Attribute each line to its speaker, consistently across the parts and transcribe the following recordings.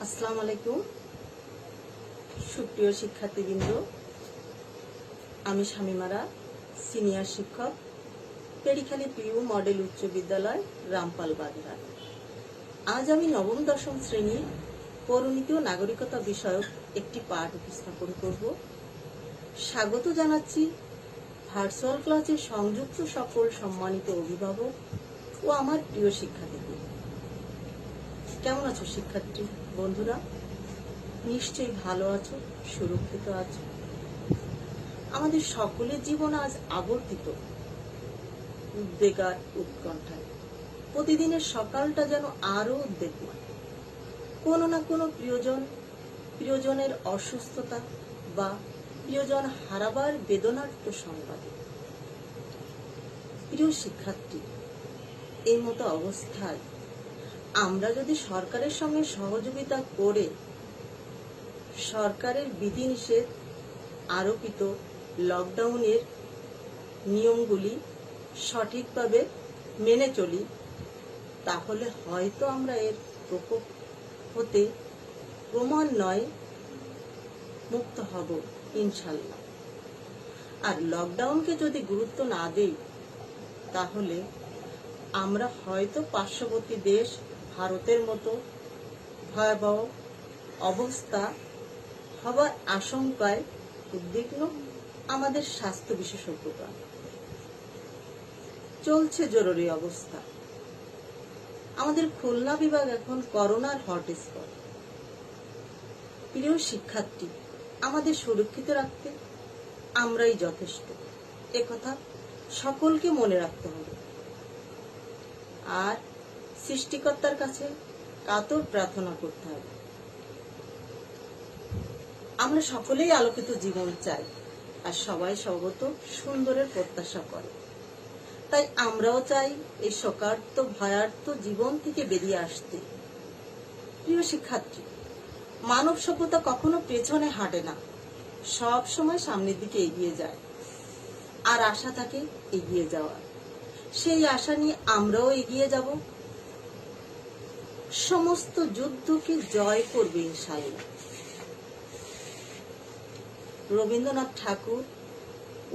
Speaker 1: আসসালামু আলাইকুম সুপ্রিয় শিক্ষার্থীবৃন্দ, আমি শামিমারা, সিনিয়র শিক্ষক, পেরিখালী পিইউ মডেল উচ্চ বিদ্যালয়, রামপাল বাগেরহাট। আজ আমি নবম দশম শ্রেণীর পৌরনীতি ও নাগরিকতা বিষয়ক একটি পাঠ উপস্থাপন করব। স্বাগত জানাচ্ছি ভার্চুয়াল ক্লাসে সংযুক্ত সকল সম্মানিত অভিভাবক ও আমার প্রিয় শিক্ষার্থীদের। কেমন আছো শিক্ষার্থী বন্ধুরা? নিশ্চয়ই ভালো আছো, সুরক্ষিত আছো। আমাদের সকলের জীবন আজ আবর্তিত উদ্বেগ আর উৎকণ্ঠায়। প্রতিদিনের সকালটা যেন আরো উদ্বেগময়। কোনো না কোনো প্রিয়জনের অসুস্থতা বা প্রিয়জন হারাবার বেদনার্ত সংবাদে। প্রিয় শিক্ষার্থী, এই মতো অবস্থায় আমরা যদি সরকারের সঙ্গে সহযোগিতা করে সরকারের বিধিনিষেধ আরোপিত লকডাউনের নিয়মগুলি সঠিকভাবে মেনে চলি, তাহলে হয়তো আমরা এর প্রকোপ হতে ক্রমান্বয়ে মুক্ত হব ইনশাল্লাহ। আর লকডাউনকে যদি গুরুত্ব না দেই, তাহলে আমরা হয়তো পার্শ্ববর্তী দেশ ভারতের মতো ভয়াবহ অবস্থা হবার আশঙ্কায় উদ্বিগ্ন আমাদের স্বাস্থ্য বিশেষজ্ঞরা। চলছে জরুরি অবস্থা। আমাদের খুলনা বিভাগ এখন করোনার হটস্পট। প্রিয় শিক্ষার্থী, আমাদের সুরক্ষিত রাখতে আমরাই যথেষ্ট, একথা সকলকে মনে রাখতে হবে। আর সৃষ্টিকর্তার কাছে কাতর প্রার্থনা করতে হবে। আমরা সকলেই আলোকিত জীবন চাই, আর সবাই স্বগত সুন্দরের প্রত্যাশা করে। তাই আমরাও চাই এই শোকার্ত ভয়ার্ত জীবন থেকে বেরিয়ে আসতে। প্রিয় শিক্ষার্থী, মানব সভ্যতা কখনো পেছনে হাঁটে না, সব সময় সামনের দিকে এগিয়ে যায়। আর আশা থাকে এগিয়ে যাওয়ার। সেই আশা নিয়ে আমরাও এগিয়ে যাব। সমস্ত যুদ্ধকে জয় করবে ইনশাআল্লাহ। রবীন্দ্রনাথ ঠাকুর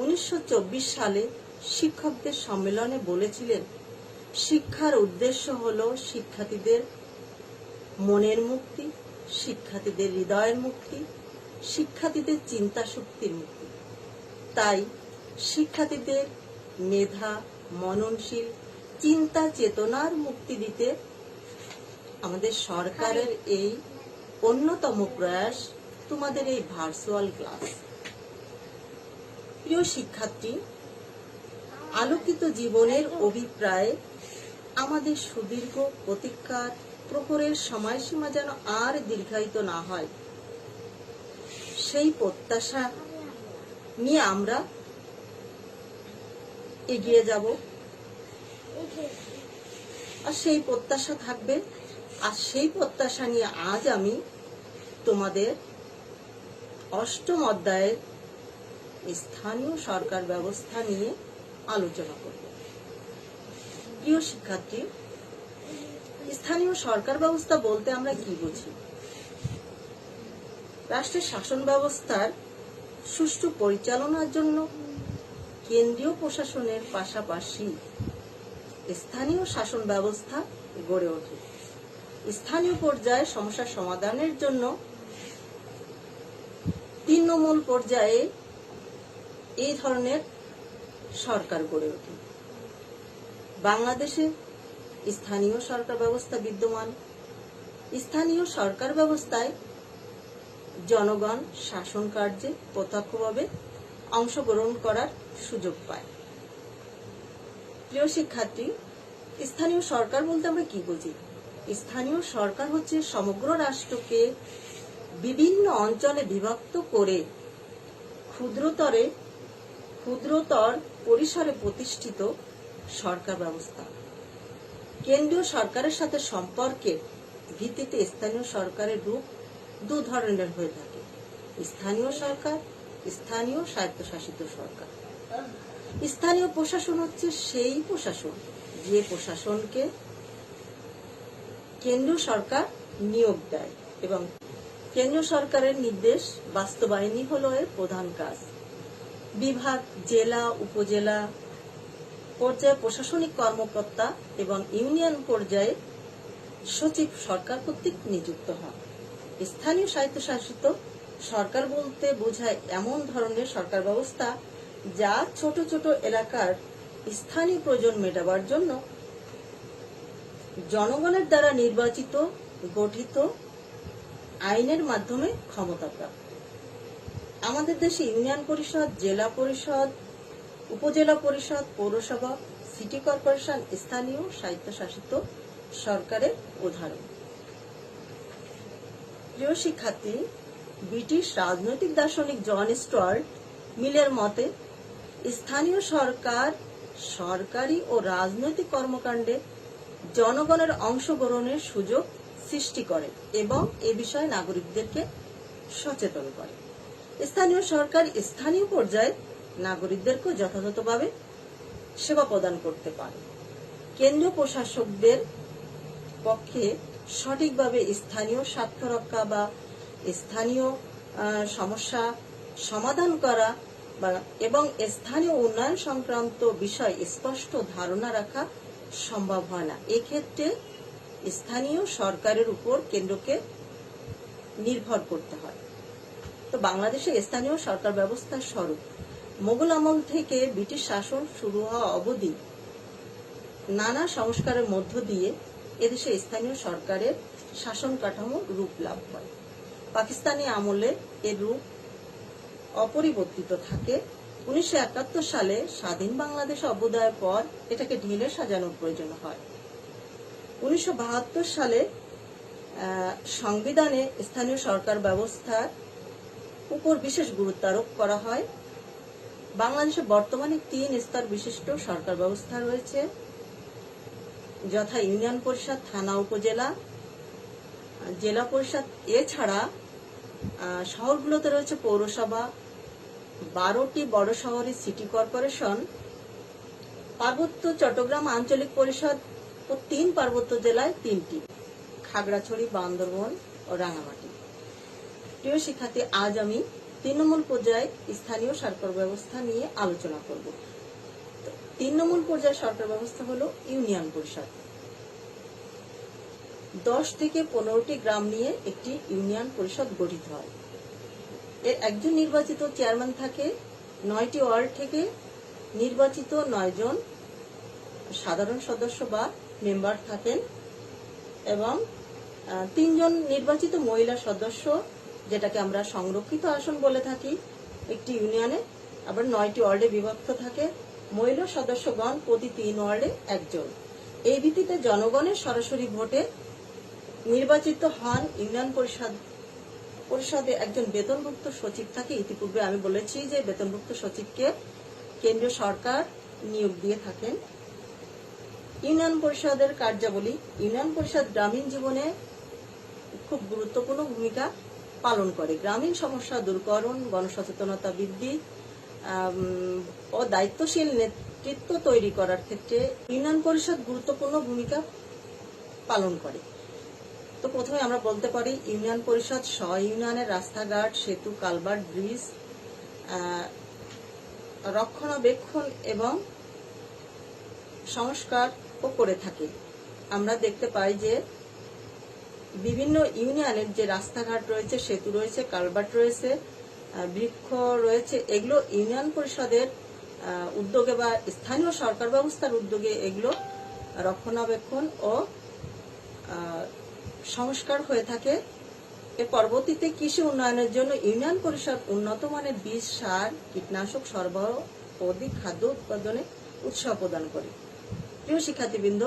Speaker 1: 1924 সালে শিক্ষকদের সম্মেলনে বলেছিলেন, শিক্ষার উদ্দেশ্য হলো শিক্ষার্থীদের মনের মুক্তি, শিক্ষার্থীদের হৃদয়ের মুক্তি, শিক্ষার্থীদের চিন্তা শক্তির মুক্তি। তাই শিক্ষার্থীদের মেধা, মননশীল চিন্তা চেতনার মুক্তি দিতে আমাদের সরকারের এই অন্যতম প্রয়াস তোমাদের এই ভার্চুয়াল ক্লাস। প্রিয় শিক্ষার্থী, আলোকিত জীবনের অভিপ্রায়ে আমাদের সুদীর্ঘ প্রতীক্ষার প্রহরের সময়সীমা যেন আর দীর্ঘায়িত না হয়, সেই প্রত্যাশা নিয়ে আমরা এগিয়ে যাব। আর সেই প্রত্যাশা থাকবে। আর সেই প্রত্যাশা নিয়ে আজ আমি তোমাদের অষ্টম অধ্যায়ের স্থানীয় সরকার ব্যবস্থা নিয়ে আলোচনা করব। প্রিয় শিক্ষার্থী, স্থানীয় সরকার ব্যবস্থা বলতে আমরা কি বুঝি? রাষ্ট্রের শাসন ব্যবস্থার সুষ্ঠু পরিচালনার জন্য কেন্দ্রীয় প্রশাসনের পাশাপাশি স্থানীয় শাসন ব্যবস্থা গড়ে ওঠে। স্থানীয় পর্যায়ে সমস্যা সমাধানের জন্য তৃণমূল পর্যায়ে এই ধরনের সরকার গড়ে ওঠে। বাংলাদেশে স্থানীয় সরকার ব্যবস্থা বিদ্যমান। স্থানীয় সরকার ব্যবস্থায় জনগণ শাসন কার্যে প্রত্যক্ষভাবে অংশগ্রহণ করার সুযোগ পায়। প্রিয় শিক্ষার্থী, স্থানীয় সরকার বলতে আমরা কি বুঝি? স্থানীয় সরকার হচ্ছে সমগ্র রাষ্ট্রকে বিভিন্ন অঞ্চলে বিভক্ত করে ক্ষুদ্রতর পরিসরে প্রতিষ্ঠিত সরকার ব্যবস্থা। কেন্দ্রীয় সরকারের সাথে সম্পর্কের ভিত্তিতে স্থানীয় সরকারের রূপ দু ধরনের হয়ে থাকে: স্থানীয় সরকার, স্থানীয় স্বায়ত্তশাসিত সরকার। স্থানীয় প্রশাসন হচ্ছে সেই প্রশাসন যে প্রশাসনকে কেন্দ্রীয় সরকার নিয়োগ দেয়। এবং কেন্দ্রীয় সরকারের নির্দেশ বাস্তবায়নই হলো এর প্রধান কাজ। বিভাগ, জেলা, উপজেলা পর্যায়ে প্রশাসনিক কর্মকর্তা এবং ইউনিয়ন পর্যায়ে সচিব সরকার কর্তৃক নিযুক্ত হন। স্থানীয় স্বায়ত্তশাসিত সরকার বলতে বোঝায় এমন ধরনের সরকার ব্যবস্থা যা ছোট ছোট এলাকার স্থানীয় প্রয়োজন মেটাবার জন্য জনগণের দ্বারা নির্বাচিত, গঠিত, আইনের মাধ্যমে ক্ষমতাপ্রাপ্ত। আমাদের দেশে ইউনিয়ন পরিষদ, জেলা পরিষদ, উপজেলা পরিষদ, পৌরসভা, সিটি কর্পোরেশন স্থানীয় স্বায়ত্তশাসিত সরকারের উদাহরণ। প্রিয় শিক্ষার্থী, ব্রিটিশ রাজনৈতিক দার্শনিক জন স্টুয়ার্ট মিলের মতে স্থানীয় সরকার সরকারি ও রাজনৈতিক কর্মকাণ্ডে জনগণের অংশগ্রহণের সুযোগ সৃষ্টি করে এবং এ বিষয়ে নাগরিকদেরকে সচেতন করে। স্থানীয় সরকার স্থানীয় পর্যায়ে নাগরিকদেরকে যথাযথভাবে সেবা প্রদান করতে পারে। কেন্দ্রীয় প্রশাসকদের পক্ষে সঠিকভাবে স্থানীয় স্বার্থ রক্ষা বা স্থানীয় সমস্যা সমাধান করা এবং স্থানীয় উন্নয়ন সংক্রান্ত বিষয় স্পষ্ট ধারণা রাখা সম্ভব হয় না। এক্ষেত্রে স্থানীয় সরকারের উপর কেন্দ্রকে নির্ভর করতে হয়। তো বাংলাদেশে স্থানীয় সরকার ব্যবস্থার স্বরূপ মোগল আমল থেকে ব্রিটিশ শাসন শুরু হওয়া অবধি নানা সংস্কারের মধ্য দিয়ে এদেশে স্থানীয় সরকারের শাসন কাঠামো রূপ লাভ হয়। পাকিস্তানি আমলে এর রূপ অপরিবর্তিত থাকে। 1971 সালে স্বাধীন বাংলাদেশ অভ্যুদয়ের পর এটাকে ঢেলে সাজানোর প্রয়োজন হয়। 1972 সালে সংবিধানে স্থানীয় সরকার ব্যবস্থার উপর বিশেষ গুরুত্ব আরোপ করা হয়। বাংলাদেশে বর্তমানে 3 স্তর বিশিষ্ট সরকার ব্যবস্থা রয়েছে, যথা ইউনিয়ন পরিষদ, থানা, উপজেলা, জেলা পরিষদ। এছাড়া শহরগুলোতে রয়েছে পৌরসভা, 12টি বড় শহরে সিটি কর্পোরেশন, পার্বত্য চট্টগ্রাম আঞ্চলিক পরিষদ ও 3 পার্বত্য জেলায় 3টি, খাগড়াছড়ি, বান্দরবন ও রাঙামাটি। প্রিয় শিক্ষার্থী, আজ আমি তৃণমূল পর্যায়ে স্থানীয় সরকার ব্যবস্থা নিয়ে আলোচনা করব। তৃণমূল পর্যায়ে সরকার ব্যবস্থা হলো ইউনিয়ন পরিষদ। 10 থেকে 15টি গ্রাম নিয়ে একটি ইউনিয়ন পরিষদ গঠিত হয়। এর একজন নির্বাচিত চেয়ারম্যান থাকে। 9টি ওয়ার্ড থেকে নির্বাচিত 9 জন সাধারণ সদস্য বা মেম্বার থাকেন এবং 3 জন নির্বাচিত মহিলা সদস্য, যেটাকে আমরা সংরক্ষিত আসন বলে থাকি। একটি ইউনিয়নে আবার 9টি ওয়ার্ডে বিভক্ত থাকে। মহিলা সদস্যগণ প্রতি 3 ওয়ার্ডে একজন। এই ভিত্তিতে জনগণের সরাসরি ভোটে নির্বাচিত হন। ইউনিয়ন পরিষদে একজন বেতনভুক্ত সচিব থাকে। ইতিপূর্বে আমি বলেছি যে বেতনভুক্ত সচিবকে কেন্দ্রীয় সরকার নিয়োগ দিয়ে থাকেন। ইউনিয়ন পরিষদের কার্যাবলী। ইউনিয়ন পরিষদ গ্রামীণ জীবনে খুব গুরুত্বপূর্ণ ভূমিকা পালন করে। গ্রামীণ সমস্যা দূরকরণ, গণসচেতনতা বৃদ্ধি ও দায়িত্বশীল নেতৃত্ব তৈরি করার ক্ষেত্রে ইউনিয়ন পরিষদ গুরুত্বপূর্ণ ভূমিকা পালন করে। তো প্রথমে আমরা বলতে পারি ইউনিয়ন পরিষদ ইউনিয়নের রাস্তাঘাট, সেতু, কালভার্ট, ব্রিজ রক্ষণাবেক্ষণ এবং সংস্কার করে থাকে। আমরা দেখতে পাই যে বিভিন্ন ইউনিয়নের যে রাস্তাঘাট রয়েছে, সেতু রয়েছে, কালভার্ট রয়েছে, বৃক্ষ রয়েছে, এগুলো ইউনিয়ন পরিষদের উদ্যোগে বা স্থানীয় সরকার ব্যবস্থার উদ্যোগে এগুলো রক্ষণাবেক্ষণ ও সংস্কার হয়ে থাকে। এর পরবর্তীতে কৃষি উন্নয়নের জন্য ইউনিয়ন পরিষদ উন্নত মানের বীজ, সার, কীটনাশক সরবরাহ ও অধিক খাদ্য উৎপাদনে উৎসাহ প্রদান করে। প্রিয় শিক্ষার্থীবৃন্দ,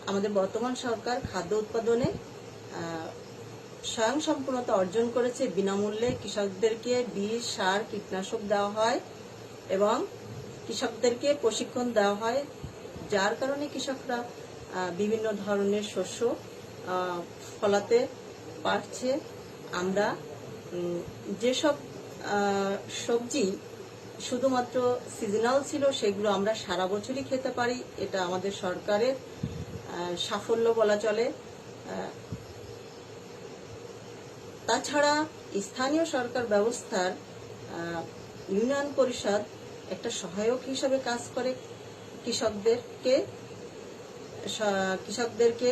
Speaker 1: আমাদের বর্তমান সরকার খাদ্য উৎপাদনে স্বয়ংসম্পূর্ণতা অর্জন করেছে। বিনামূল্যে কৃষকদেরকে বীজ, সার, কীটনাশক দেওয়া হয় এবং কৃষকদেরকে প্রশিক্ষণ দেওয়া হয়, যার কারণে কৃষকরা বিভিন্ন ধরনের শস্য ফলাতে পারছে। আমরা যেসব সবজি শুধুমাত্র সিজনাল ছিল, সেগুলো আমরা সারা বছরই খেতে পারি। এটা আমাদের সরকারের সাফল্য বলা চলে। তাছাড়া স্থানীয় সরকার ব্যবস্থার ইউনিয়ন পরিষদ একটা সহায়ক হিসেবে কাজ করে। কৃষকদেরকে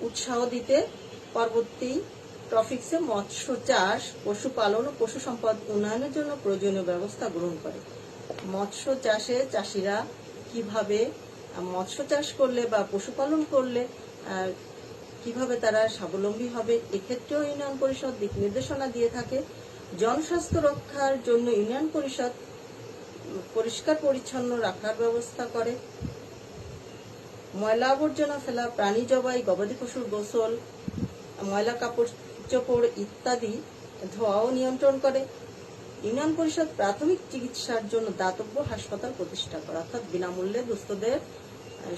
Speaker 1: উৎসাহ দিতে পরবর্তী টপিকসে মৎস্য চাষ, পশুপালন ও পশু সম্পদ উন্নয়নের জন্য প্রয়োজনীয় ব্যবস্থা গ্রহণ করে। মৎস্য চাষে চাষিরা কিভাবে মৎস্য চাষ করলে বা পশুপালন করলে কিভাবে তারা স্বাবলম্বী হবে, এক্ষেত্রেও ইউনিয়ন পরিষদ দিক নির্দেশনা দিয়ে থাকে। জনস্বাস্থ্য রক্ষার জন্য ইউনিয়ন পরিষদ পরিষ্কার পরিচ্ছন্ন রাখার ব্যবস্থা করে। ময়লা আবর্জনা ফেলা, প্রাণী জবাই, গবাদি পশুর গোসল, ময়লা কাপড় চোপড় ইত্যাদি ধোয়াও নিয়ন্ত্রণ করে। ইউনিয়ন পরিষদ প্রাথমিক চিকিৎসার জন্য দাতব্য হাসপাতাল প্রতিষ্ঠা করে, অর্থাৎ বিনামূল্যে দুস্থদের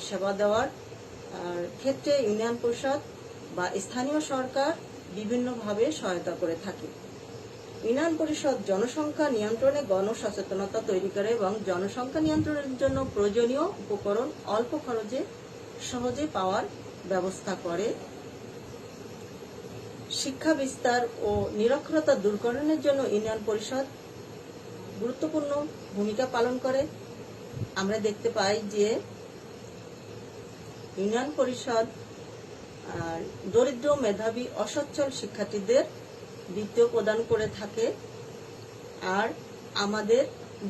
Speaker 1: সেবা দেওয়ার ক্ষেত্রে ইউনিয়ন পরিষদ বা স্থানীয় সরকার বিভিন্নভাবে সহায়তা করে থাকে। ইউনিয়ন পরিষদ জনসংখ্যা নিয়ন্ত্রণে গণসচেতনতা তৈরি করে এবং জনসংখ্যা নিয়ন্ত্রণের জন্য প্রয়োজনীয় উপকরণ অল্প খরচে সহজে পাওয়ার ব্যবস্থা করে। শিক্ষা বিস্তার ও নিরক্ষরতা দূরকরণের জন্য ইউনিয়ন পরিষদ গুরুত্বপূর্ণ ভূমিকা পালন করে। আমরা দেখতে পাই যে ইউনিয়ন পরিষদ দরিদ্র, মেধাবী, অসচ্ছল শিক্ষার্থীদের বৃত্তি প্রদান করে থাকে। আর আমাদের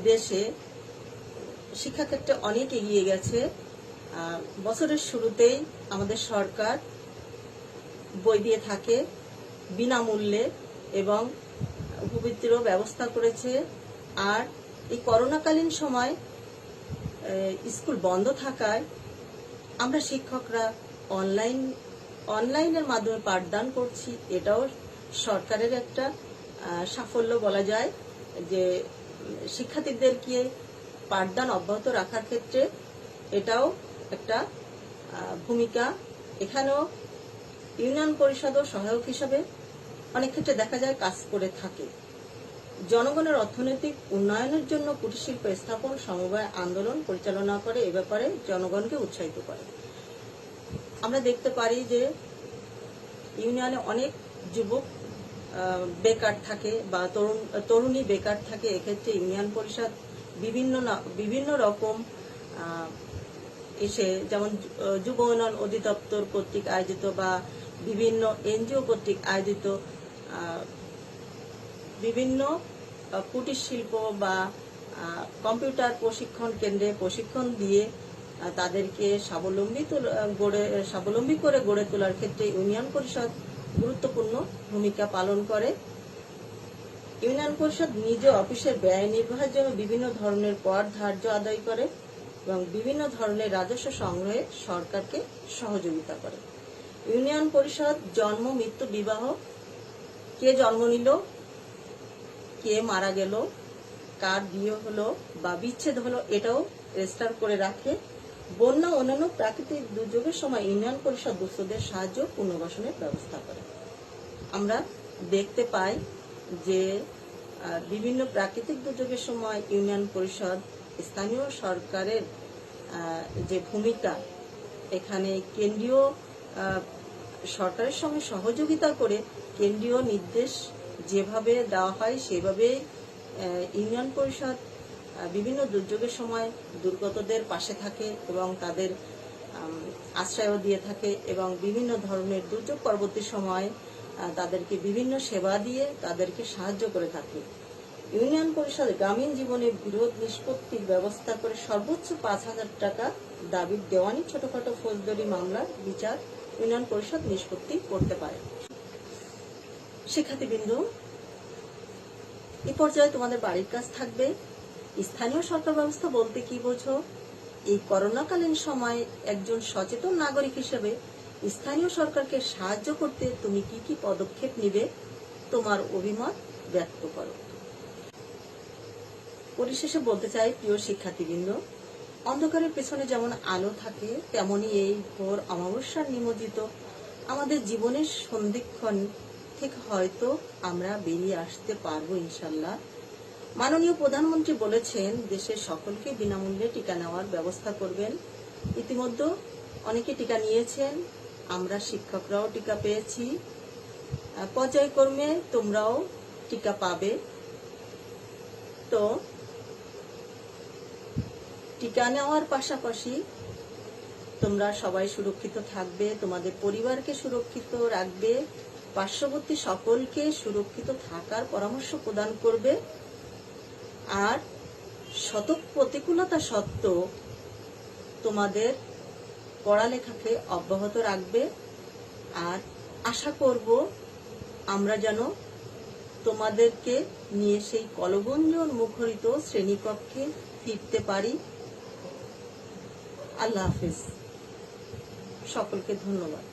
Speaker 1: দেশে শিক্ষাক্ষেত্রে অনেক এগিয়ে গেছে। বছরের শুরুতেই আমাদের সরকার বই দিয়ে থাকে বিনামূল্যে এবং উপবৃত্তিরও ব্যবস্থা করেছে। আর এই করোনাকালীন সময় স্কুল বন্ধ থাকায় আমরা শিক্ষকরা অনলাইনের মাধ্যমে পাঠদান করছি। এটাও সরকারের একটা সাফল্য বলা যায় যে শিক্ষার্থীদেরকে পাঠদান অব্যাহত রাখার ক্ষেত্রে এটাও একটা ভূমিকা। এখানেও ইউনিয়ন পরিষদও সহায়ক হিসাবে অনেক ক্ষেত্রে দেখা যায় কাজ করে থাকে। জনগণের অর্থনৈতিক উন্নয়নের জন্য কুটির শিল্প স্থাপন, সমবায় আন্দোলন পরিচালনা করে, এ ব্যাপারে জনগণকে উৎসাহিত করে। আমরা দেখতে পারি যে ইউনিয়নে অনেক যুবক বেকার থাকে বা তরুণী বেকার থাকে। এক্ষেত্রে ইউনিয়ন পরিষদ বিভিন্ন রকম এসে, যেমন যুব উন্নয়ন অধিদপ্তর কর্তৃক আয়োজিত বা বিভিন্ন এনজিও কর্তৃক আয়োজিত বিভিন্ন কুটির শিল্প বা কম্পিউটার প্রশিক্ষণ কেন্দ্রে প্রশিক্ষণ দিয়ে তাদেরকে স্বাবলম্বী করে গড়ে তোলার ক্ষেত্রে ইউনিয়ন পরিষদ গুরুত্বপূর্ণ ভূমিকা পালন করে। ইউনিয়ন পরিষদ নিজ অফিসের ব্যয় নির্বাহের জন্য বিভিন্ন ধরনের কর ধার্য আদায় করে এবং বিভিন্ন ধরনের রাজস্ব সংগ্রহে সরকারকে সহযোগিতা করে। ইউনিয়ন পরিষদ জন্ম, মৃত্যু, বিবাহ, কে জন্ম নিল, কে মারা গেল, কার বিয়ে হলো বা বিচ্ছেদ হলো, এটাও রেজিস্টার করে রাখে। বন্যা অন্যান্য প্রাকৃতিক দুর্যোগের সময় ইউনিয়ন পরিষদ দুস্থদের সাহায্য পুনর্বাসনের ব্যবস্থা করে। আমরা দেখতে পাই যে বিভিন্ন প্রাকৃতিক দুর্যোগের সময় ইউনিয়ন পরিষদ স্থানীয় সরকারের যে ভূমিকা, এখানে কেন্দ্রীয় সরকারের সঙ্গে সহযোগিতা করে কেন্দ্রীয় নির্দেশ যেভাবে দেওয়া হয় সেভাবে ইউনিয়ন পরিষদ বিভিন্ন দুর্যোগের সময় দুর্গতদের পাশে থাকে এবং তাদের আশ্রয়ও দিয়ে থাকে এবং বিভিন্ন ধরনের দুর্যোগ পরবর্তী সময় তাদেরকে বিভিন্ন সেবা দিয়ে তাদেরকে সাহায্য করে থাকে। ইউনিয়ন পরিষদ গ্রামীণ জীবনে বিরোধ নিষ্পত্তির ব্যবস্থা করে সর্বোচ্চ 5,000 টাকা দাবির দেওয়ানি ছোটখাটো ফৌজদারি মামলার বিচার ইউনিয়ন পরিষদ নিষ্পত্তি করতে পারে। শিক্ষার্থীবৃন্দ, এই পর্যায়ে তোমাদের বাড়ির কাজ থাকবে স্থানীয় সরকার ব্যবস্থা বলতে কি বোঝো। এই করোনাকালীন সময়ে একজন সচেতন নাগরিক হিসেবে স্থানীয় সরকারকে সাহায্য করতে তুমি কি কি পদক্ষেপ নিবে, তোমার অভিমত ব্যক্ত করো। পরিশেষে বলতে চাই, প্রিয় শিক্ষার্থীবৃন্দ, অন্ধকারের পেছনে যেমন আলো থাকে তেমনি এই ঘোর অমাবস্যার নিমজ্জিত আমাদের জীবনের সন্ধিক্ষণ থেকে হয়তো আমরা বেরিয়ে আসতে পারবো ইনশাল্লাহ। মাননীয় প্রধানমন্ত্রী বলেছেন দেশের সকলকে বিনামূল্যে টিকা নেওয়ার ব্যবস্থা করবেন। ইতিমধ্যে অনেকে টিকা নিয়েছেন, আমরা শিক্ষকরাও টিকা পেয়েছি। পর্যায়ক্রমে তোমরাও টিকা পাবে। তো টিকা নেওয়ার পাশাপাশি তোমরা সবাই সুরক্ষিত থাকবে, তোমাদের পরিবারকে সুরক্ষিত রাখবে, পার্শ্ববর্তী সকলকে সুরক্ষিত থাকার পরামর্শ প্রদান করবে। আর শত প্রতিকূলতা সত্ত্বেও তোমাদের পড়ালেখাকে অব্যাহত রাখবে। আর আশা করব আমরা যেন তোমাদেরকে নিয়ে সেই কলগুঞ্জন মুখরিত শ্রেণীকক্ষে ফিরতে পারি। আল্লাহ হাফেজ। সকলকে ধন্যবাদ।